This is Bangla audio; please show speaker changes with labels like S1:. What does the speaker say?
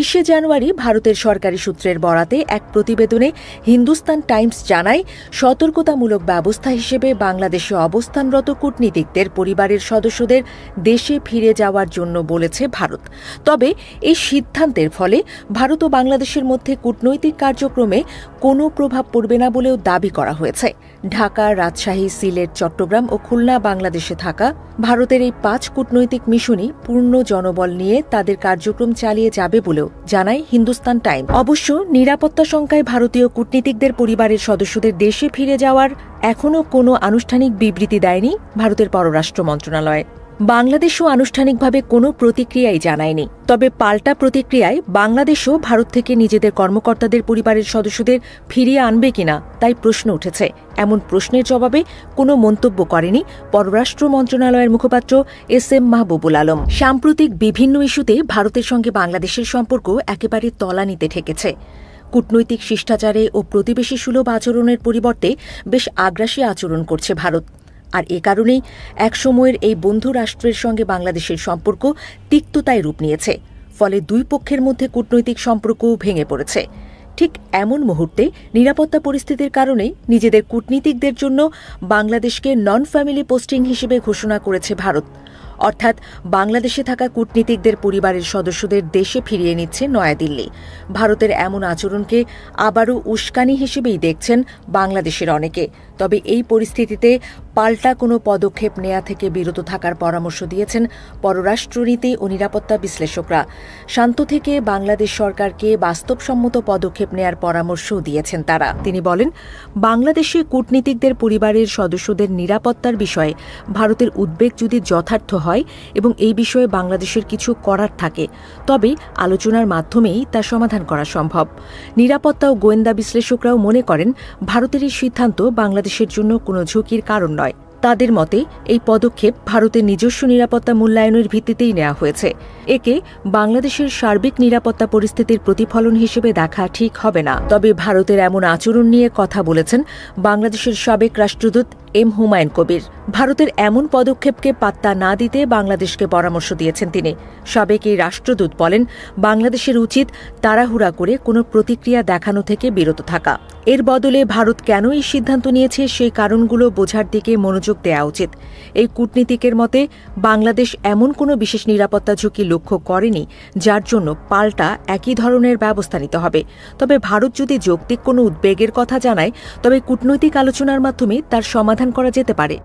S1: 23শে জানুয়ারি ভারতের সরকারি সূত্রের বরাতে এক প্রতিবেদনে হিন্দুস্তান টাইমস জানায়, সতর্কতামূলক ব্যবস্থা হিসেবে বাংলাদেশে অবস্থানরত কূটনীতিকদের পরিবারের সদস্যদের দেশে ফিরে যাওয়ার জন্য বলেছে ভারত। তবে এই সিদ্ধান্তের ফলে ভারত ও বাংলাদেশের মধ্যে কূটনৈতিক কার্যক্রমে কোনো প্রভাব পড়বে না বলেও দাবি করা হয়েছে। ঢাকা, রাজশাহী, সিলেট, চট্টগ্রাম ও খুলনা বাংলাদেশে থাকা ভারতের এই 5 কূটনৈতিক মিশনই পূর্ণ জনবল নিয়ে তাদের কার্যক্রম চালিয়ে যাবে বলেও জানায় হিন্দুস্তান টাইম। অবশ্য নিরাপত্তা শঙ্কায় ভারতীয় কূটনীতিকদের পরিবারের সদস্যদের দেশে ফিরে যাওয়ার এখনও কোনো আনুষ্ঠানিক বিবৃতি দেয়নি ভারতের পররাষ্ট্র মন্ত্রণালয়। বাংলাদেশও আনুষ্ঠানিকভাবে কোনো প্রতিক্রিয়াই জানায়নি। তবে পাল্টা প্রতিক্রিয়ায় বাংলাদেশও ভারত থেকে নিজেদের কর্মকর্তাদের পরিবারের সদস্যদের ফিরিয়ে আনবে কিনা তাই প্রশ্ন উঠেছে। এমন প্রশ্নের জবাবে কোনো মন্তব্য করেনি পররাষ্ট্র মন্ত্রণালয়ের মুখপাত্র এস.এম. মাহবুবুল আলম। সাম্প্রতিক বিভিন্ন ইস্যুতে ভারতের সঙ্গে বাংলাদেশের সম্পর্ক একেবারে তলানিতে ঠেকেছে। কূটনৈতিক শিষ্টাচারে ও প্রতিবেশী সুলভ আচরণের পরিবর্তে বেশ আগ্রাসী আচরণ করছে ভারত। আর এ কারণেই একসময়ের এই বন্ধু রাষ্ট্রের সঙ্গে বাংলাদেশের সম্পর্ক তিক্ততায় রূপ নিয়েছে। ফলে দুই পক্ষের মধ্যে কূটনৈতিক সম্পর্কও ভেঙে পড়েছে। ঠিক এমন মুহূর্তে নিরাপত্তা পরিস্থিতির কারণে নিজেদের কূটনীতিকদের জন্য বাংলাদেশকে নন ফ্যামিলি পোস্টিং হিসেবে ঘোষণা করেছে ভারত। অর্থাৎ বাংলাদেশে থাকা কূটনীতিকদের পরিবারের সদস্যদের দেশে ফিরিয়ে নিচ্ছে নয়াদিল্লি। ভারতের এমন আচরণকে আবারও উস্কানি হিসেবেই দেখছেন বাংলাদেশের অনেকে। তবে এই পরিস্থিতিতে পাল্টা কোনো পদক্ষেপ নেওয়া থেকে বিরত থাকার পরামর্শ দিয়েছেন পররাষ্ট্রনীতি ও নিরাপত্তা বিশ্লেষকরা। শান্ত থেকে বাংলাদেশ সরকারকে বাস্তবসম্মত পদক্ষেপ নেয়ার পরামর্শও দিয়েছেন তারা। তিনি বলেন, বাংলাদেশে কূটনীতিকদের পরিবারের সদস্যদের নিরাপত্তার বিষয়ে ভারতের উদ্বেগ যদি যথার্থ হয় এবং এই বিষয়ে বাংলাদেশের কিছু করার থাকে, তবে আলোচনার মাধ্যমেই তা সমাধান করা সম্ভব। নিরাপত্তা ও গোয়েন্দা বিশ্লেষকরাও মনে করেন ভারতের এই সিদ্ধান্ত বাংলাদেশের জন্য কোনো ঝুঁকির কারণ নয়। তাদের মতে এই পদক্ষেপ ভারতের নিজস্ব নিরাপত্তা মূল্যায়নের ভিত্তিতেই নেওয়া হয়েছে। একে বাংলাদেশের সার্বিক নিরাপত্তা পরিস্থিতির প্রতিফলন হিসেবে দেখা ঠিক হবে না। তবে ভারতের এমন আচরণ নিয়ে কথা বলেছেন বাংলাদেশের সাবেক রাষ্ট্রদূত এম হুমায়ুন কবির। ভারতের এমন পদক্ষেপকে পাত্তা না দিতে বাংলাদেশকে পরামর্শ দিয়েছেন তিনি। সাবেক এই রাষ্ট্রদূত বলেন, বাংলাদেশের উচিত তাড়াহুড়া করে কোনো প্রতিক্রিয়া দেখানো থেকে বিরত থাকা। এর বদলে ভারত কেন এই সিদ্ধান্ত নিয়েছে সেই কারণগুলো বোঝার দিকে মনোযোগ দেওয়া উচিত। এই কূটনীতিকের মতে বাংলাদেশ এমন কোনো বিশেষ নিরাপত্তা ঝুঁকি লক্ষ্য করেনি যার জন্য পাল্টা একই ধরনের ব্যবস্থা নিতে হবে। তবে ভারত যদি যৌক্তিক কোনো উদ্বেগের কথা জানায়, তবে কূটনৈতিক আলোচনার মাধ্যমে তার সমাধান করা যেতে পারে।